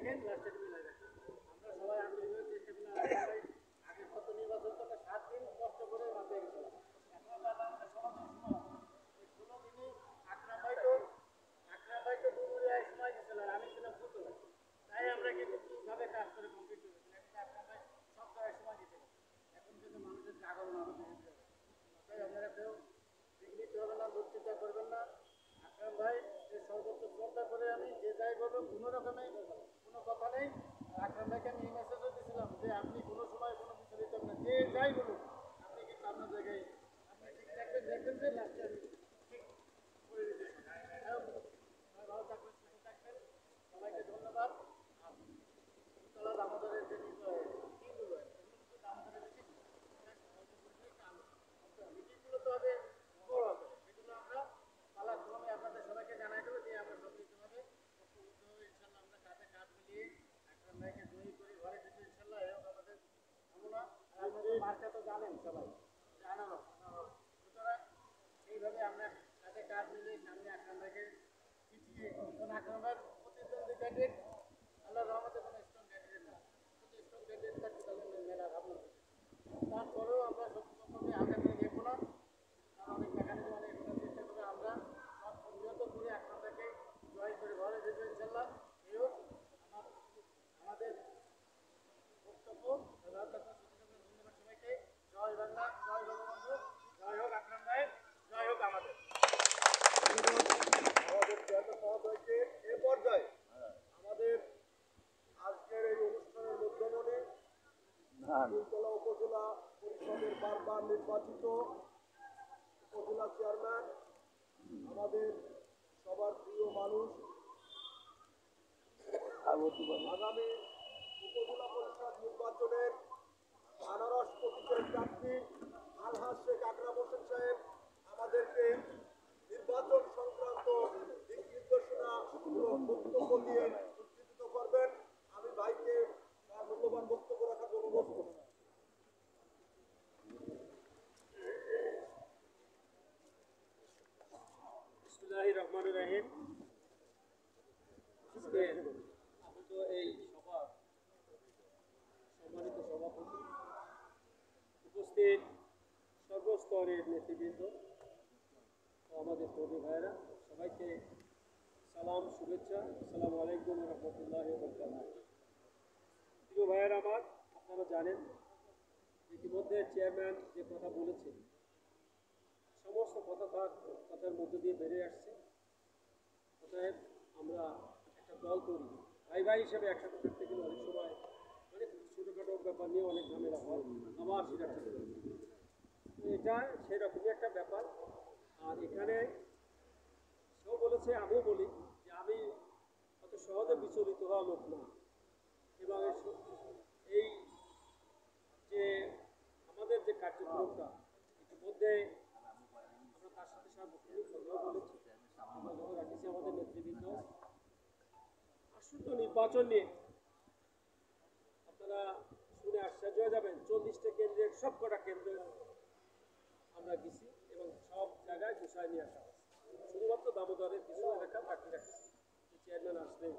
দেখেন লাস্টের মিলাই দেখেন আমরা সবাই আন্তরিকভাবে চেষ্টা করলাম আগের কত নির্বাচন তো 7 দিন কষ্ট করে মাথায় গেছিলাম এখন বাবা আমাদের সমাজের সময় এই 16 দিনে আকরাম ভাই তো দুপুরে সময় দিয়েছিল আর আমি ছিলাম পুতুল তাই আমরা কিন্তু কিভাবে কাজ করে কমপ্লিট করেছি এখন আকরাম ভাই সব জায়গায় সময় দিতে এখন কিন্তু মানুষের জাগরণ আরো বেড়ে যাবে তাই আপনারা কেউ বিঘ্নিত হবে না দুশ্চিন্তা করবেন না আকরাম ভাই যে সর্বোচ্চ শ্রদ্ধা করে আমি যে যাই বলবো কোনো রকমে কোনো কথা নেই আকরাম ভাইকে আমি এই মেসেজও দিয়েছিলাম যে আপনি কোনো সময় কোনো কিছু দিতেন না যে যাই বলুন আপনি কিন্তু আপনার জায়গায় আপনি ঠিক থাকবেন দেখবেন যে লাস্টে আমি ঠিক করে দিতে ভালো থাকবেন সুস্থ থাকবেন সবাইকে ধন্যবাদ তলা দামোদরের যে মিটিংগুলো দামোদরের মিটিংগুলো তো হবে বড় হবে সেগুলো আমরা পালাক্রমে আপনাদের সবাইকে জানাই দেবো যে আমরা সম্মিলিতভাবে ইনশাল্লাহ আমরা কাঁধে কাঁধ মিলিয়ে আকরাম ভাইকে জয়ী করি ঘরে যেতে ইনশাল্লাহ এও আমাদের কামনা আপনাদের মার্কা তো জানেন সবাই জানানো সুতরাং এইভাবে আমরা কাঁধে কাঁধ মিলিয়ে সামনে আকরাম ভাইকে পিছিয়ে কারণ আকরাম ভাইয়ের প্রতিদ্বন্দ্বী ক্যান্ডিডেট আল্লাহ রহমতে কোনো স্ট্রং ক্যান্ডিডেট না যদি স্ট্রং ক্যান্ডিডেট থাকতো তাহলে মেলা ভাবনা তারপরেও আমরা সত্যি সম্পর্কে হাতে নিয়ে দেখবো না অনেক মেকানিজম অনেক চেষ্টা করে আমরা সব প্রতিহত করে আকরাম ভাইকে জয় করে ঘরে যেতে ইনশাল্লাহ এও আমাদের বক্তব্য ধন্যবাদ সবাইকে জয় বাংলা জয় বঙ্গবন্ধু জয় হোক আকরাম ভাই জয় হোক আমাদের চেয়ারম্যান মহোদয়কে এ পর্যায়ে আমাদের আজকের এই অনুষ্ঠানের মধ্যমণি ফুলতলা উপজেলা পরিষদের বারবার নির্বাচিত উপজেলা চেয়ারম্যান আমাদের সবার প্রিয় মানুষ আগামী উপজেলা পরিষদ নির্বাচনের আনারস প্রতীকের প্রার্থী আলহাজ শেখ আকরাম হোসেন সাহেব আমাদেরকে নির্বাচন সংক্রান্ত দিক নির্দেশনা বক্তব্য দিয়ে উদ্দীপিত করবেন আমি ভাইকে তার মূল্যবান বক্তব্য রাখার অনুরোধ করব বিসমিল্লাহির রহমানির রহিম আমি তো এই সভার সম্মানিত সভাপতি উপস্থিত সর্বস্তরের নেতৃবৃন্দ ও আমাদের কর্মী ভাইয়েরা সবাইকে সালাম শুভেচ্ছা আসসালামু আলাইকুম রহমতুল্লাহ প্রিয় ভাইয়েরা আমার আপনারা জানেন ইতিমধ্যে চেয়ারম্যান যে কথা বলেছে সমস্ত কথার মধ্যে দিয়ে বেরিয়ে আসছে অতএব আমরা একটা দল করি ভাই ভাই হিসেবে একসাথে থাকতে গেলে অনেক সময় অনেক ছোটোখাটো ব্যাপার নিয়ে অনেক ঝামেলা হয় আবার সেটা ঠিক করে তো এটা সেরকমই একটা ব্যাপার আর এখানে সেও বলেছে আমিও বলি যে আমি অত সহজে বিচলিত হওয়া লোক না এবং এই যে আমাদের যে কার্যক্রমটা ইতিমধ্যে আমরা তার সাথে সার্বক্ষণিক কথাও বলেছি আমরা যখন রাখেছি আমাদের নেতৃবৃন্দ আসন্ন নির্বাচন নিয়ে আপনারা শুনে আশ্চর্য হয়ে যাবেন 40টা কেন্দ্রের সব কটা কেন্দ্রে আমরা গেছি এবং সব জায়গায় বিষয় নিয়ে আসা হয়েছে শুধুমাত্র দামোদরের কিছু এলাকা বাকি রাখছি চেয়ারম্যান আসলে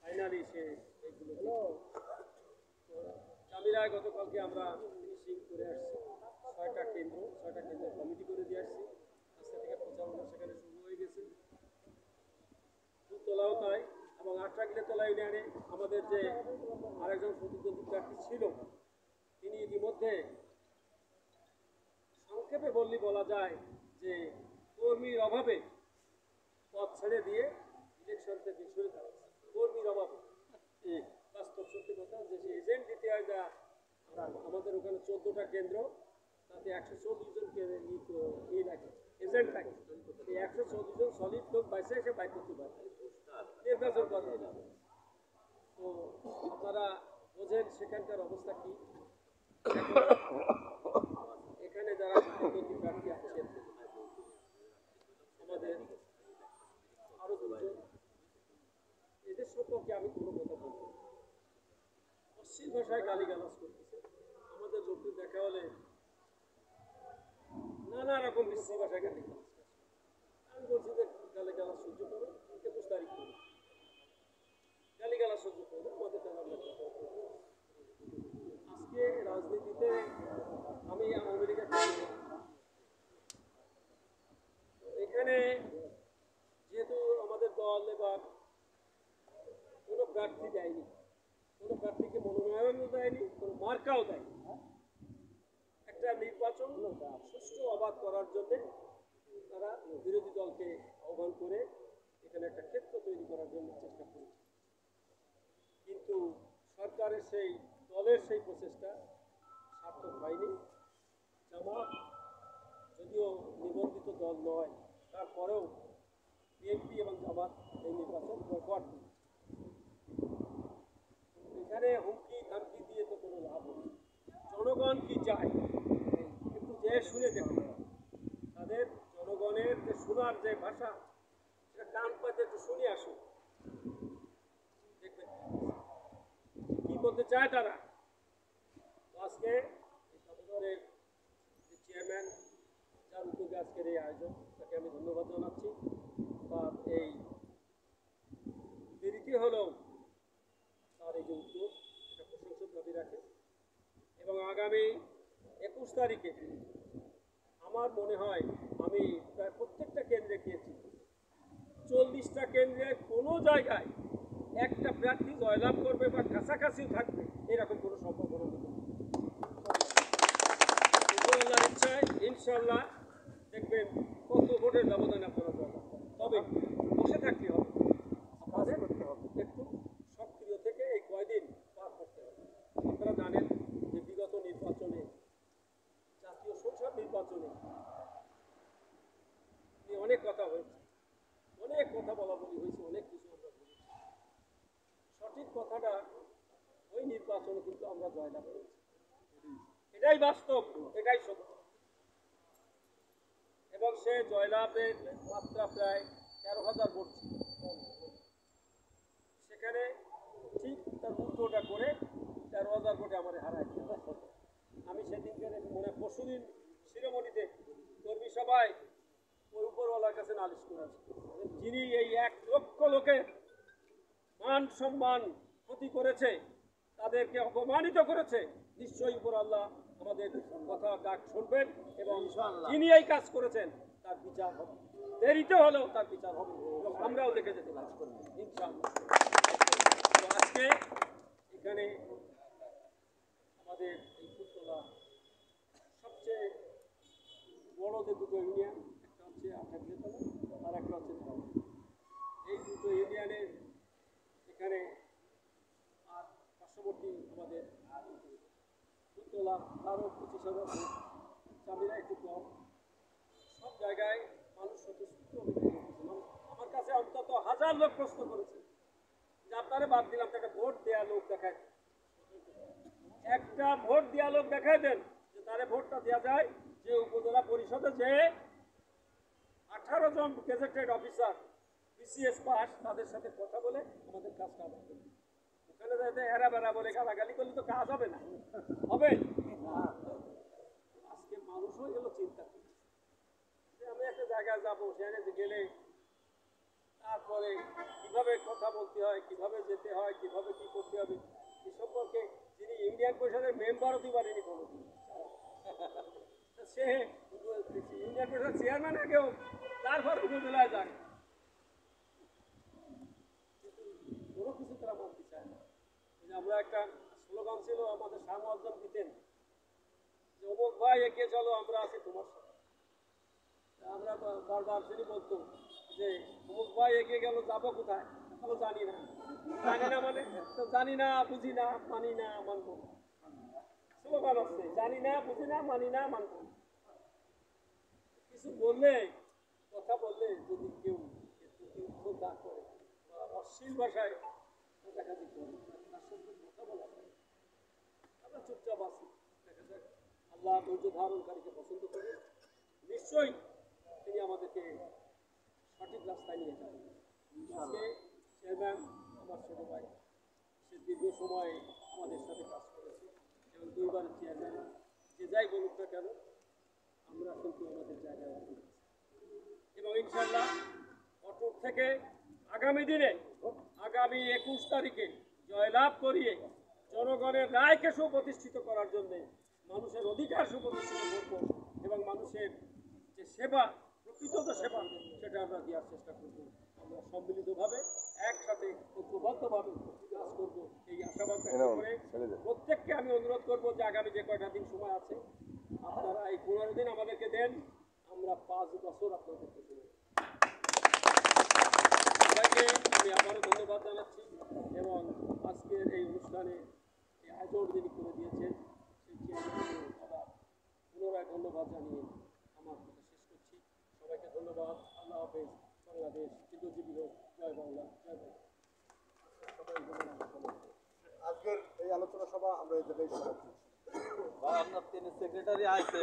ফাইনালি সে এইগুলো তো জামিরায় গতকালকে আমরা ফিনিশিং করে আসছি 6টা কেন্দ্রের কমিটি করে দিয়ে আসছি আজকে থেকে প্রচারণা সেখানে শুরু হয়ে গেছে ফুলতলাও তাই এবং আটরাগিলেতলা ইউনিয়নে আমাদের যে আরেকজন প্রতিদ্বন্দ্বী প্রার্থী ছিল তিনি ইতিমধ্যে সংক্ষেপে বলা যায় যে কর্মীর অভাবে পদ ছেড়ে দিয়ে ইলেকশন থেকে সরে দাঁড়াচ্ছে কর্মীর অভাবে বাস্তব সত্যি কথা যে সে এজেন্ট দিতে হয় যা আমাদের ওখানে 14টা কেন্দ্র তাতে 140 জন লাগে এজেন্ট থাকে এই 140 জন সলিড লোক বাইসে এসে বাই করতে পারে নির্বাচন করতে যাবে তো আপনারা বোঝেন সেখানকার অবস্থা কি এখানে যারা প্রতিদ্বন্দ্বী প্রার্থী আছেন আমাদের আরো দুজন এদের সম্পর্কে আমি কোনো কথা বলবো অশ্লীল ভাষায় গালিগালাজ করতেছে আমাদের লোকদের দেখা হলে নানা রকম বিশ্রী ভাষায় গালিগালাজ আমি বলছি যে গালিগালাজ সহ্য করো 21 তারিখ করে গালিগালাজ সহ্য করো যেহেতু আমাদের দল এবার কোনো প্রার্থী দেয়নি, কোনো প্রার্থীকে মনোনয়নও দেয়নি, কোনো মার্কাও দেয়নি, একটা নির্বাচন সুষ্ঠু অবাধ করার জন্যে তারা বিরোধী দলকে আহ্বান করে এখানে একটা ক্ষেত্র তৈরি করার জন্য চেষ্টা করেছে। কিন্তু সরকারের সেই দলের সেই প্রচেষ্টা সার্থক হয়নি। জামাত যদিও নিবন্ধিত দল নয়, তারপরেও বিএনপি এবং জামাত এই নির্বাচন বয়কট করে। এখানে হুমকি ধামকি দিয়ে তো কোনো লাভ হবে। জনগণ কি চায় একটু যে শুনে দেখুন। তাদের জনগণের যে শোনার যে ভাষা, সেটা কান পাতে একটু শুনে আসুন, দেখবেন কি বলতে চায় তারা। আজকে এই জাদুঘরের যে চেয়ারম্যান, যার উদ্যোগে আজকের এই আয়োজন, তাকে আমি ধন্যবাদ জানাচ্ছি। বা এই দেরিতে হলেও তার এই যে উদ্যোগ, এটা প্রশংসার দাবি রাখে। এবং আগামী 21 তারিখে আমার মনে হয় আমি প্রায় প্রত্যেকটা কেন্দ্রে গিয়েছি, 40টা কেন্দ্রের কোনো জায়গায় একটা প্রার্থী জয়লাভ করবে বা কাছাকাছিও থাকবে এরকম কোনো সম্ভাবনা নেই। আল্লাহর ইচ্ছায় ইনশাল্লাহ দেখবেন কত ভোটের ব্যবধানে আপনারা জয়লাভ করেন। তবে বসে থাকতে হবে, আমাদের একটু সক্রিয় থেকে এই কয়দিন পার করতে হবে। আপনারা জানেন যে বিগত নির্বাচনে, জাতীয় সংসদ নির্বাচনে অনেক কথা হয়েছে, অনেক কথা বলা বলি হয়েছে, অনেক কিছু আমরা বলেছি। সঠিক কথাটা ওই নির্বাচনে কিন্তু আমরা জয়লাভ করেছি, এটাই বাস্তব, এটাই সত্য। এবং সে জয়লাভের মাত্রা প্রায় 13,000 ভোট ছিল। সেখানে ঠিক তার উল্টোটা করে 13,000 ভোটে আমাদের হারায়। আমি সেদিনকে মনে পরশুদিন শিরোমণিতে কর্মী সভায় ওই উপরওয়ালার কাছে নালিশ করেছি, যিনি এই 1 লক্ষ লোকের মান সম্মান ক্ষতি করেছে, তাদেরকে অপমানিত করেছে, নিশ্চয়ই উপর আল্লাহ আমাদের কথা ডাক শুনবেন এবং যিনি এই কাজ করেছেন তার বিচার হবে। দেরিতে হলেও তার বিচার হবে এবং আমরাও দেখে যেতে পারি ইনশাআল্লাহ। আজকে এখানে আমাদের এই ফুলতলা সবচেয়ে বড় যে দুটো ইউনিয়ন, একটা হচ্ছে আঠাগড়িতলা আর একটা হচ্ছে ধর্ম। এই দুটো ইউনিয়নের এখানে আর পার্শ্ববর্তী আমাদের ফুলতলা তারও 25,000 ভোট, চামিরা একটু কম। সব জায়গায় মানুষ স্বতঃস্ফূর্ত আমার কাছে অন্তত 1000 লোক প্রশ্ন করেছে যে আপনারা বাদ দিলাম, একটা ভোট দেওয়া লোক দেখায়, একটা ভোট দেওয়া লোক দেখায় দেন যে তারে ভোটটা দেওয়া যায়। যে উপজেলা পরিষদে যে 18 জন গেজেটেড অফিসার বিসিএস পাস, তাদের সাথে কথা বলে আমাদের কাজটা আদায় করবে। ওখানে যাতে এরা বেড়া বলে গালাগালি করলে তো কাজ হবে না, হবে না। আজকে মানুষ হয়ে গেল চিন্তা করছে যে আমি একটা জায়গায় যাবো, সেখানে গেলে তারপরে কিভাবে কথা বলতে হয়, কিভাবে যেতে হয়, কিভাবে কি করতে হবে, এ সম্পর্কে যিনি ইউনিয়ন পরিষদের মেম্বারও দিতে পারেনি কোনোদিন, সে ইউনিয়ন পরিষদের চেয়ারম্যান আগেও তারপর উপজেলায় যায়, কোনো কিছু তারা মানতে চায় না। আমরা একটা স্লোগান ছিল আমাদের শাহ মুআজ্জম দিতেন যে অমুক ভাই এগিয়ে চলো, আমরা আছি তোমার সাথে। আমরা বারবার তিনি বলতো যে অমুক ভাই এগিয়ে গেল, যাবো কোথায়? তাহলে জানি না, জানি না মানে তো জানি না, বুঝি না, মানি না, মানবো না। স্লোগান হচ্ছে জানি না, বুঝি না, মানি না, মানবো না। কিছু বললে, কথা বললে যদি কেউ উদ্যোগ না করে বা অশ্লীল ভাষায় দেখাতে করে, তার সাথে কথা বলা যায়, আমরা চুপচাপ আছি। দেখা যাক, আল্লাহ ধৈর্য ধারণকারীকে পছন্দ করি, নিশ্চয়ই তিনি আমাদেরকে সঠিক রাস্তায় নিয়ে যাবেন। আজকে চেয়ারম্যান আমার ছোট ভাই, সে দীর্ঘ সময় আমাদের সাথে কাজ করেছে এবং 2বারের চেয়ারম্যান। যে যাই বলুক না কেন, আমরা কিন্তু আমাদের জায়গায় অটুট আছি এবং ইনশাল্লাহ অটুট থেকে আগামী দিনে, আগামী 21 তারিখে জয়লাভ করিয়ে জনগণের রায়কে সুপ্রতিষ্ঠিত করার জন্যে, মানুষের অধিকার সুপ্রতিষ্ঠিত করব এবং মানুষের যে সেবা কৃতজ্ঞ সেবা সেটা আমরা দেওয়ার চেষ্টা করব। আমরা সম্মিলিতভাবে একসাথে ঐক্যবদ্ধভাবে কাজ করব এই আশাবাদ ব্যক্ত করে প্রত্যেককে আমি অনুরোধ করব যে আগামী যে কয়টা দিন সময় আছে আপনারা এই 15 দিন আমাদেরকে দেন, আমরা 5 বছর আপনাদেরকে দেব। সবাইকে আমি আবারও ধন্যবাদ জানাচ্ছি এবং আজকের এই অনুষ্ঠানে এই আয়োজন যিনি করে দিয়েছেন সেই চেয়ারম্যানকে আবার পুনরায় ধন্যবাদ জানিয়ে আমার কথা শেষ করছি। সবাইকে ধন্যবাদ। আল্লাহ হাফেজ। বাংলাদেশ চিরজীবী হোক। জয় বাংলা, জয় বাংলা। আজকের এই আলোচনা সভা আমরা এই জায়গায় সমাপ্ত করছি। আপনার তিনি সেক্রেটারি আছে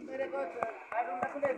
মেরে কো কার্টুনটা খুলে